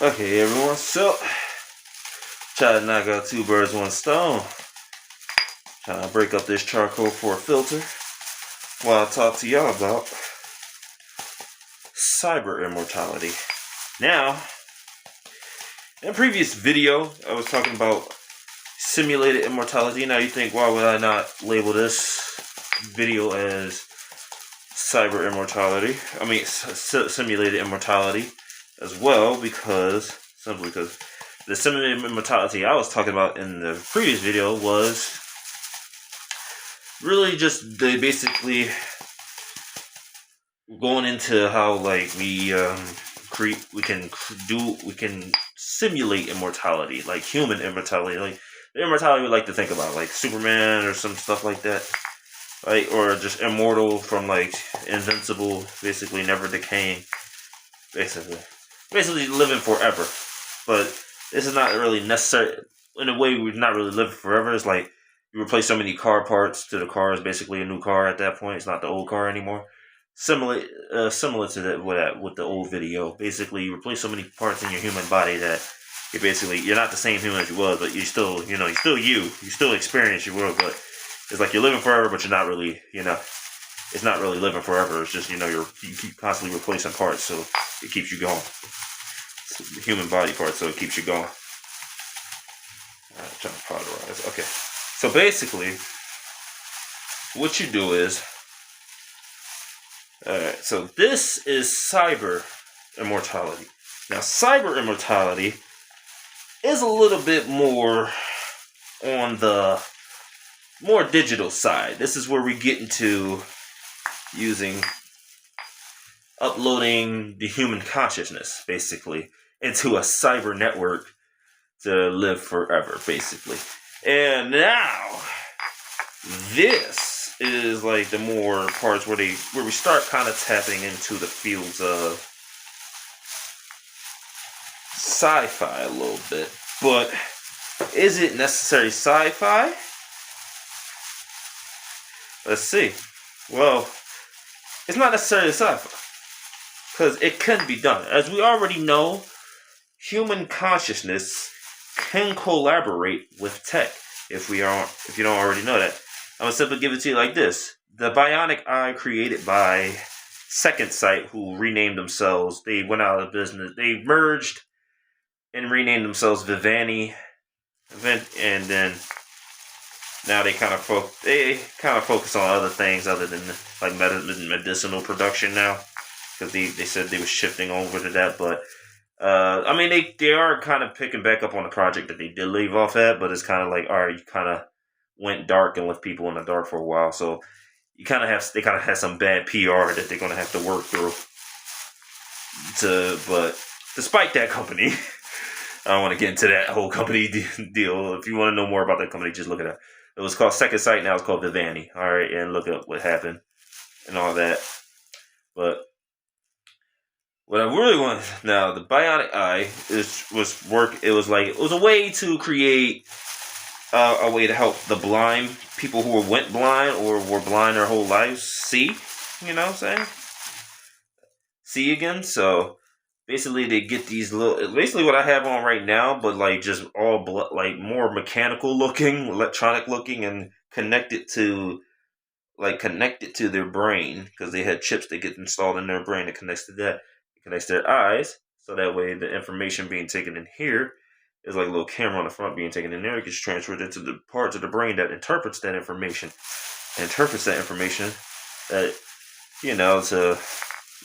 Okay, everyone. So, try to knock out two birds, one stone. Trying to break up this charcoal for a filter. While I talk to y'all about cyber immortality. Now, in a previous video, I was talking about simulated immortality. Now you think, why would I not label this video as cyber immortality? I mean, simulated immortality as well, simply because the simulated immortality I was talking about in the previous video was really just they basically going into how like we can simulate immortality, like human immortality, like the immortality we like to think about, like Superman or some stuff like that, right? Or just immortal from like invincible, basically never decaying, basically living forever. But this is not really necessary. In a way, we're not really living forever. It's like you replace so many car parts to the car is basically a new car at that point. It's not the old car anymore. Similar to that with the old video. Basically, you replace so many parts in your human body that you're not the same human as you was, but you're still you still experience your world, but it's like you're living forever, but you're not really, it's not really living forever. It's just, you keep constantly replacing parts, so it keeps you going. It's the human body part, so it keeps you going. Alright, trying to powderize. Okay. So basically, what you do is, alright, so this is cyber immortality. Now, cyber immortality is a little bit more on the more digital side. This is where we get into uploading the human consciousness, basically, into a cyber network to live forever, basically. And now, this is like the more parts where we start kind of tapping into the fields of sci-fi a little bit. But is it necessary sci-fi? Let's see. Well, it's not necessarily sci-fi, because it can be done. As we already know, human consciousness can collaborate with tech. If you don't already know that, I'm gonna simply give it to you like this: the bionic eye created by Second Sight, who renamed themselves, they went out of business. They merged and renamed themselves Vivani, and then now they kind of focus on other things other than like medicinal production now, because they said they were shifting over to that. But I mean, they are kind of picking back up on the project that they did leave off at, but it's kind of like, all right, you kind of went dark and left people in the dark for a while, so they kind of had some bad PR that they're going to have to work through. But despite that company, I don't want to get into that whole company deal. If you want to know more about that company, just look it up. It was called Second Sight, now it's called Vivani. All right, and look up what happened and all that. But what I really want now, the bionic eye It was a way to create a way to help the blind people who went blind or were blind their whole lives see. You know what I'm saying? See again. So basically, they get these basically what I have on right now, but like just all like more mechanical looking, electronic looking, and connected to their brain, because they had chips that get installed in their brain that connects to that. It connects to their eyes, so that way the information being taken in here is like a little camera on the front being taken in there. It gets transferred into the parts of the brain that interprets that information, that to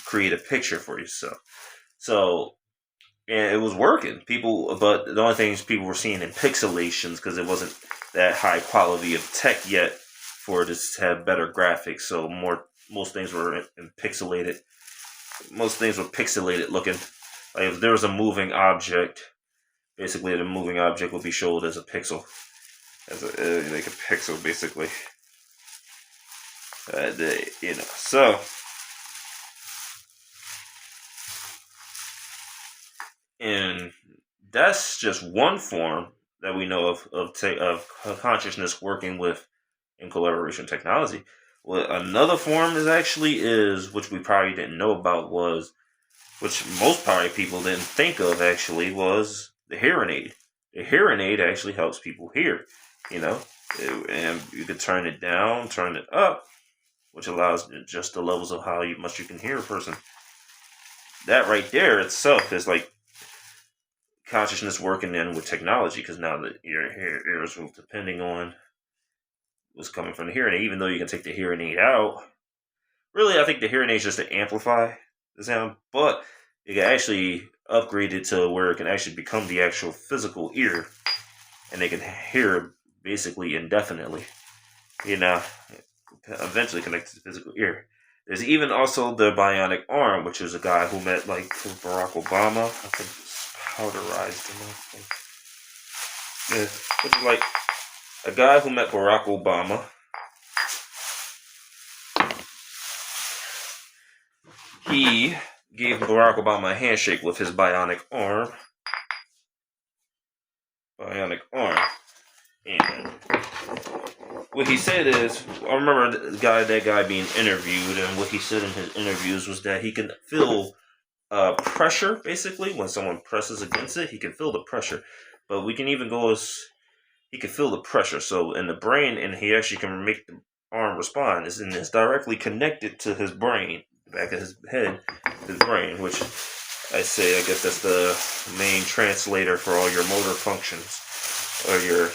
create a picture for you. So, and it was working. But the only things people were seeing in pixelations, because it wasn't that high quality of tech yet for it to have better graphics. So most things were in pixelated. Most things were pixelated looking. Like if there was a moving object, basically the moving object would be showed as a pixel, like a pixel, basically. So. And that's just one form that we know of consciousness working with in collaboration technology. Well, another form which we probably didn't know about, was which most probably people didn't think of actually, was the hearing aid. The hearing aid actually helps people hear, and you can turn it down, turn it up, which allows just the levels of how much you can hear a person. That right there itself is like consciousness working in with technology, because now that your ears will, depending on what's coming from the hearing aid, even though you can take the hearing aid out, really I think the hearing aid is just to amplify the sound, but you can actually upgrade it to where it can actually become the actual physical ear, and they can hear basically indefinitely, eventually connected to the physical ear. There's even also the bionic arm, which is a guy who met like Barack Obama. I think it's powderized enough. Yeah, which is like a guy who met Barack Obama. He gave Barack Obama a handshake with his bionic arm. And what he said is, I remember that guy being interviewed, and what he said in his interviews was that he can feel pressure, basically. When someone presses against it, he can feel the pressure. But we can even go as, he can feel the pressure. So in the brain, and he actually can make the arm respond. It's directly connected to his brain, the back of his head, his brain, which I guess that's the main translator for all your motor functions, or your,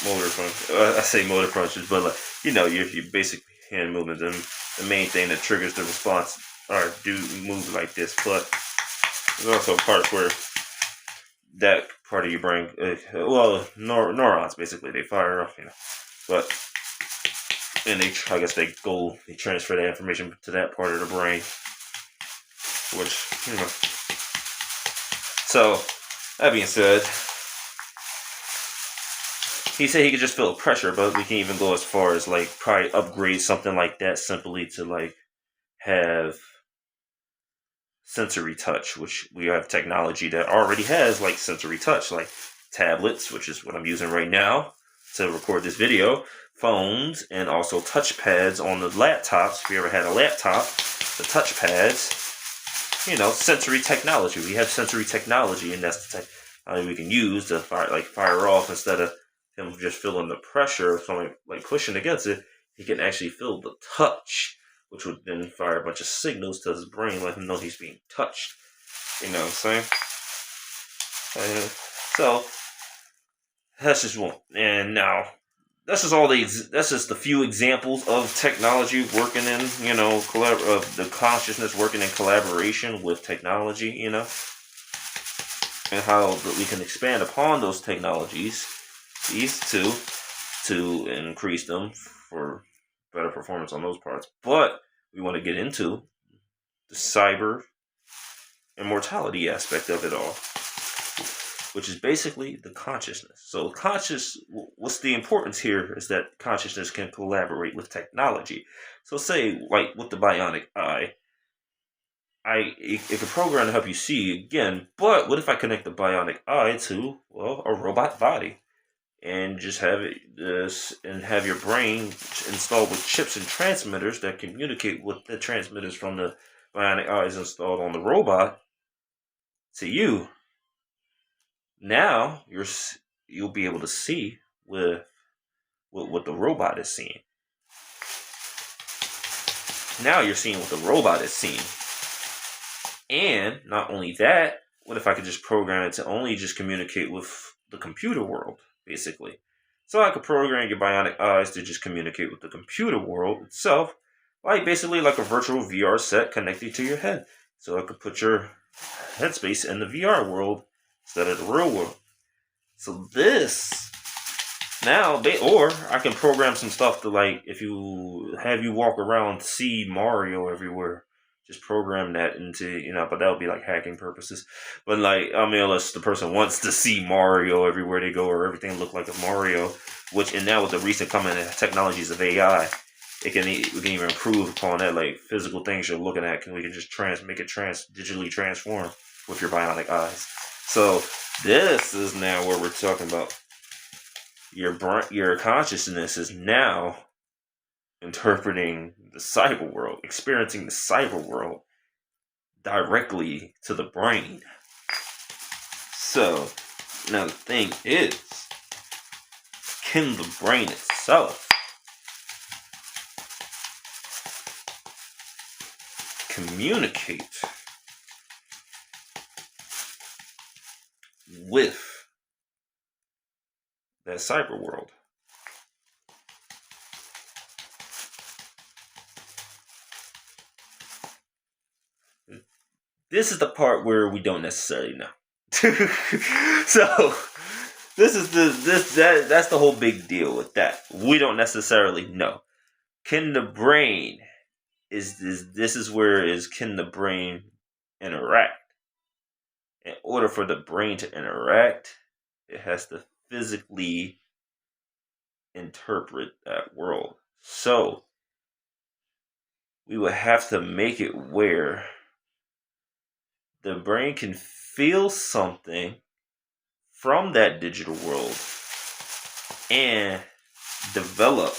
motor functions. I say motor functions, but like, your basic hand movements, and the main thing that triggers the response or do move like this. But there's also parts where that part of your brain, neurons basically, they fire off, but. And they transfer that information to that part of the brain, which, So, that being said, he said he could just feel pressure, but we can even go as far as, like, probably upgrade something like that simply to, like, have sensory touch, which we have technology that already has, like, sensory touch, like tablets, which is what I'm using right now to record this video, phones, and also touch pads on the laptops. If you ever had a laptop, the touch pads, sensory technology. We have sensory technology, and that's the technology we can use to fire off. Instead of him just feeling the pressure of someone like pushing against it, he can actually feel the touch, which would then fire a bunch of signals to his brain, let him know he's being touched. You know what I'm saying? So that's just one. And now, that's just the few examples of technology working in, of the consciousness working in collaboration with technology, and how we can expand upon those technologies, these two, to increase them for better performance on those parts. But we want to get into the cyber immortality aspect of it all, which is basically the consciousness. So what's the importance here is that consciousness can collaborate with technology. So say, like with the bionic eye, it can program to help you see again, but what if I connect the bionic eye to, a robot body, and just have your brain installed with chips and transmitters that communicate with the transmitters from the bionic eyes installed on the robot to you. Now you'll be able to see with what the robot is seeing. Now you're seeing what the robot is seeing. And not only that, what if I could just program it to only just communicate with the computer world, basically? So I could program your bionic eyes to just communicate with the computer world itself, basically like a virtual VR set connected to your head. So I could put your headspace in the VR world instead of the real world. So this now, or I can program some stuff to, like, if you have you walk around, see Mario everywhere, just program that into, but that would be like hacking purposes. But unless the person wants to see Mario everywhere they go, or everything look like a Mario, and now with the recent coming technologies of AI, we can even improve upon that, like physical things you're looking at, we can just make it digitally transform with your bionic eyes. So this is now where we're talking about your consciousness is now interpreting the cyber world, experiencing the cyber world directly to the brain. So, now the thing is, can the brain itself communicate with that cyber world? This is the part where we don't necessarily know. So that's the whole big deal with that. We don't necessarily know. Can the brain can the brain interact? In order for the brain to interact, it has to physically interpret that world. So we would have to make it where the brain can feel something from that digital world and develop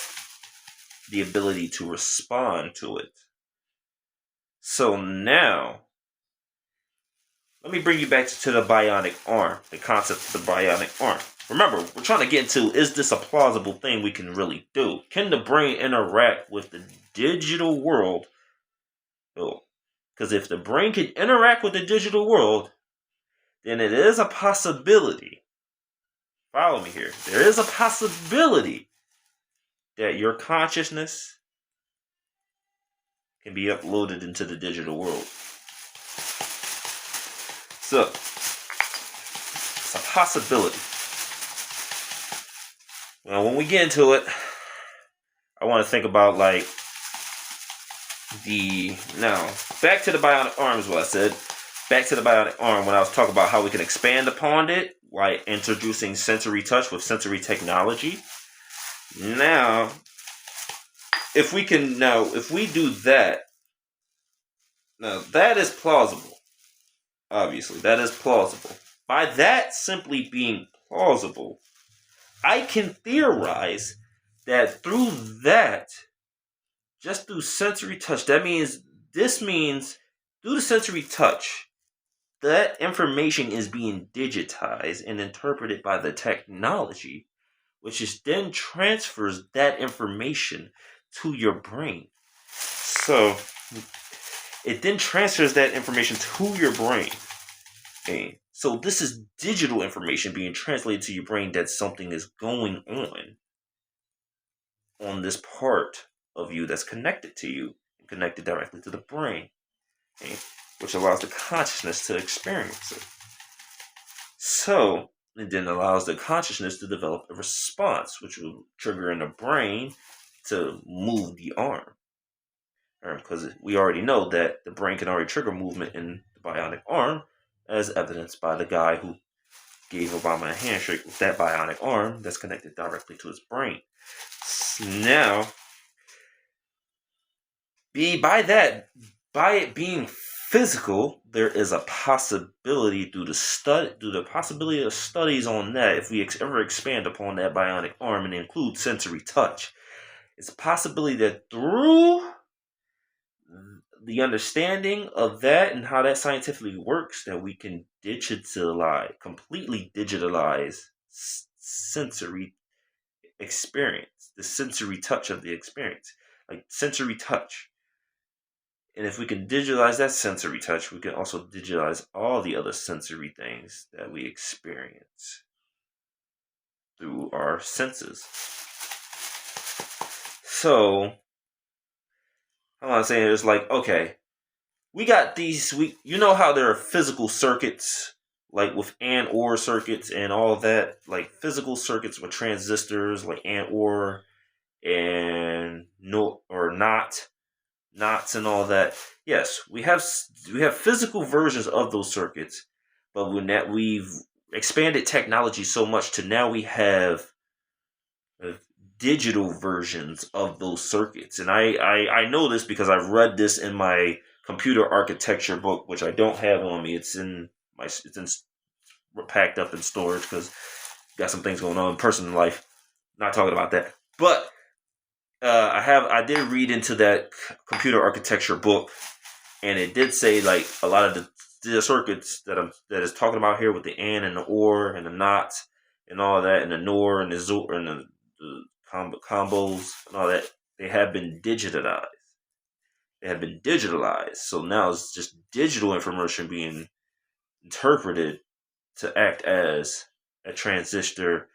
the ability to respond to it. So now, let me bring you back to the bionic arm, the concept of the bionic arm. Remember, we're trying to get into, is this a plausible thing we can really do? Can the brain interact with the digital world? Because if the brain can interact with the digital world, then it is a possibility. Follow me here. There is a possibility that your consciousness can be uploaded into the digital world. So, it's a possibility. Now, when we get into it, I want to think about back to the bionic arm is what I said. Back to the bionic arm when I was talking about how we can expand upon it by introducing sensory touch with sensory technology. Now, if we do that, now that is plausible. Obviously, that is plausible. By that simply being plausible, I can theorize that through that, just through sensory touch, through the sensory touch, that information is being digitized and interpreted by the technology, which then transfers that information to your brain. So, it then transfers that information to your brain. Okay? So this is digital information being translated to your brain that something is going on this part of you that's connected to you, connected directly to the brain, okay? Which allows the consciousness to experience it. So it then allows the consciousness to develop a response, which will trigger in the brain to move the arm. Because we already know that the brain can already trigger movement in the bionic arm, as evidenced by the guy who gave Obama a handshake with that bionic arm that's connected directly to his brain. Now, by it being physical, there is a possibility through the possibility of studies on that, if we ever expand upon that bionic arm and include sensory touch, it's a possibility that through the understanding of that and how that scientifically works, that we can completely digitalize sensory experience, the sensory touch of the experience, like sensory touch. And if we can digitalize that sensory touch, we can also digitalize all the other sensory things that we experience through our senses. So, I'm saying it's like, okay, we got these, you know how there are physical circuits, like with and or circuits and all that, like physical circuits with transistors, like and or and no or not, knots and all that. Yes, we have physical versions of those circuits, but we've expanded technology so much to now we have digital versions of those circuits. And I know this because I've read this in my computer architecture book, which I don't have on me. It's packed up in storage because got some things going on in personal life. Not talking about that. But I did read into that computer architecture book, and it did say like a lot of the circuits that is talking about here with the and the or and the not and all that, and the nor and the zor and the combos and all that, they have been digitalized. They have been digitalized. So now it's just digital information being interpreted to act as a transistor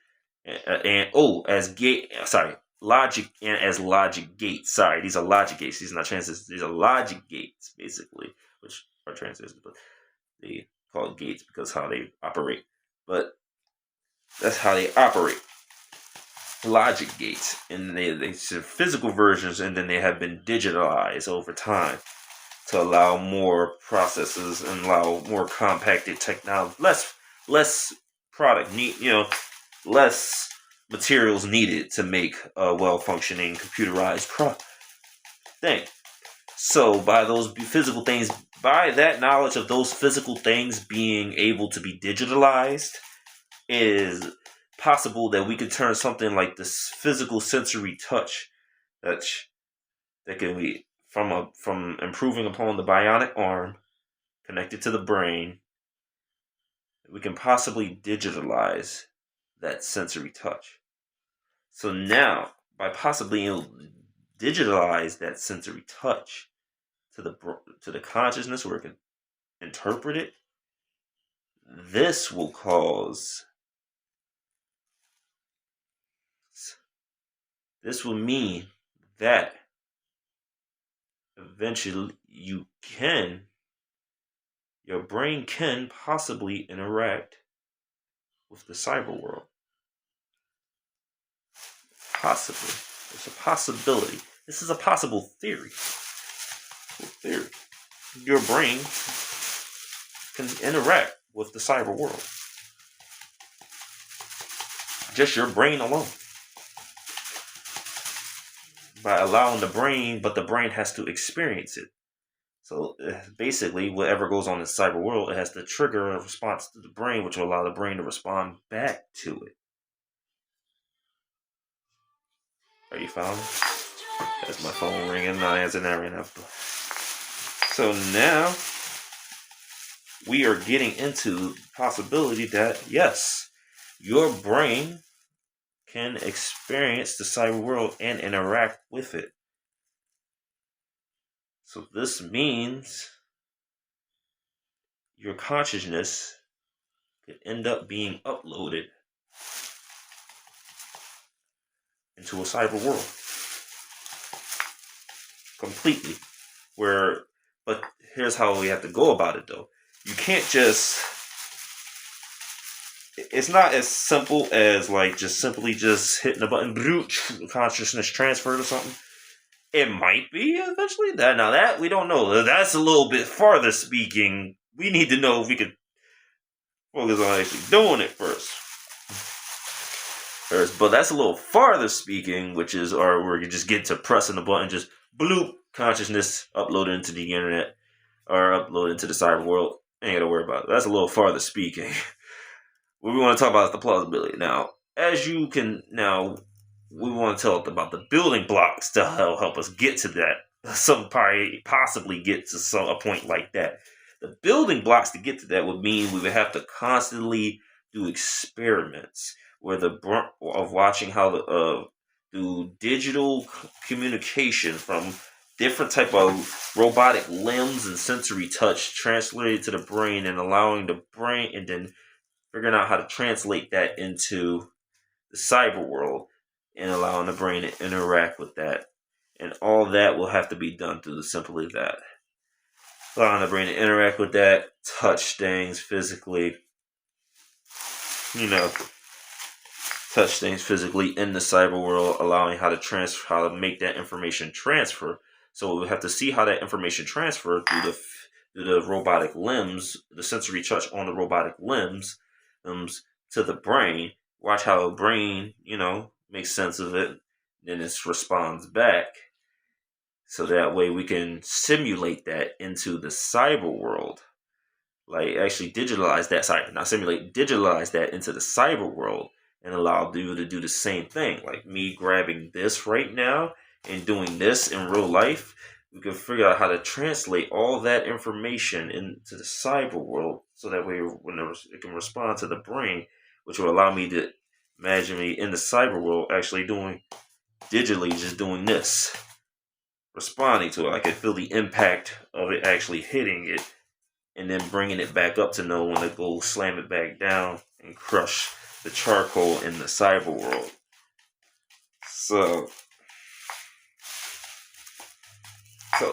as gate. Sorry, logic and as logic gates. Sorry, these are logic gates. These are not transistors. These are logic gates, basically, which are transistors, but they call it gates because how they operate. But that's how they operate. Logic gates, and they physical versions, and then they have been digitalized over time to allow more processes and allow more compacted technology, less product need, less materials needed to make a well-functioning computerized thing. So by those physical things, by that knowledge of those physical things being able to be digitalized, is possible that we could turn something like this physical sensory touch that can be from improving upon the bionic arm connected to the brain. We can possibly digitalize that sensory touch. So now, by possibly digitalize that sensory touch to the consciousness where it can interpret it, this will mean that eventually your brain can possibly interact with the cyber world. Possibly. It's a possibility. This is a possible theory. Your brain can interact with the cyber world. Just your brain alone. By allowing the brain, but the brain has to experience it. So basically, whatever goes on in the cyber world, it has to trigger a response to the brain, which will allow the brain to respond back to it. Are you following? That's my phone ringing. I'm not answering that right now. So now we are getting into the possibility that yes, your brain can experience the cyber world and interact with it. So this means your consciousness could end up being uploaded into a cyber world completely. But here's how we have to go about it, though. You can't just. It's not as simple as like just simply hitting a button, consciousness transferred or something. It might be eventually. That we don't know. That's a little bit farther speaking. We need to know if we could focus on actually doing it first. But that's a little farther speaking, which is, or where you just get to pressing the button, just bloop, consciousness uploaded into the internet or uploaded into the cyber world. Ain't gotta worry about it. That's a little farther speaking. What we want to talk about is the plausibility. Now, we want to talk about the building blocks to help us get to that. Possibly get to a point like that. The building blocks to get to that would mean we would have to constantly do experiments where of watching how do digital communication from different type of robotic limbs and sensory touch translated to the brain, and allowing the brain, and then figuring out how to translate that into the cyber world and allowing the brain to interact with that. And all that will have to be done through simply that. Allowing the brain to interact with that, touch things physically, touch things physically in the cyber world, allowing how to make that information transfer. So we have to see how that information transfer through the robotic limbs, the sensory touch on the robotic limbs, to the brain. Watch how the brain, makes sense of it, then it responds back. So that way we can simulate that into the cyber world. Like actually digitalize that into the cyber world and allow you to do the same thing. Like me grabbing this right now and doing this in real life, we can figure out how to translate all that information into the cyber world, so that way when it can respond to the brain, which will allow me to imagine me in the cyber world actually doing digitally, just doing this, responding to it. I can feel the impact of it actually hitting it, and then bringing it back up to know when to go slam it back down and crush the charcoal in the cyber world. So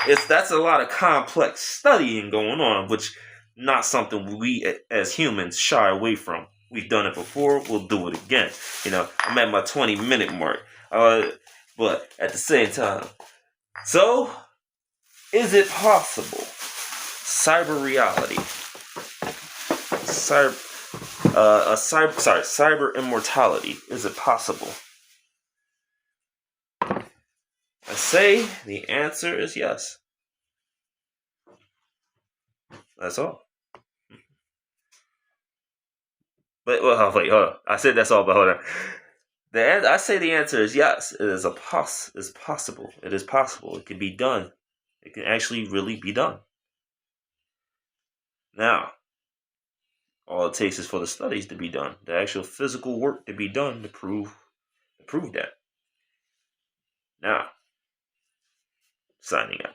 that's a lot of complex studying going on, which not something we as humans shy away from. We've done it before, we'll do it again. I'm at my 20-minute mark. But at the same time, so is it possible? Cyber reality. Cyber immortality. Is it possible? I say the answer is yes. That's all. But wait, hold on. I said that's all, but hold on. I say the answer is yes. It is It's possible. It is possible. It can be done. It can actually really be done. Now, all it takes is for the studies to be done, the actual physical work to be done to prove that. Now, signing out.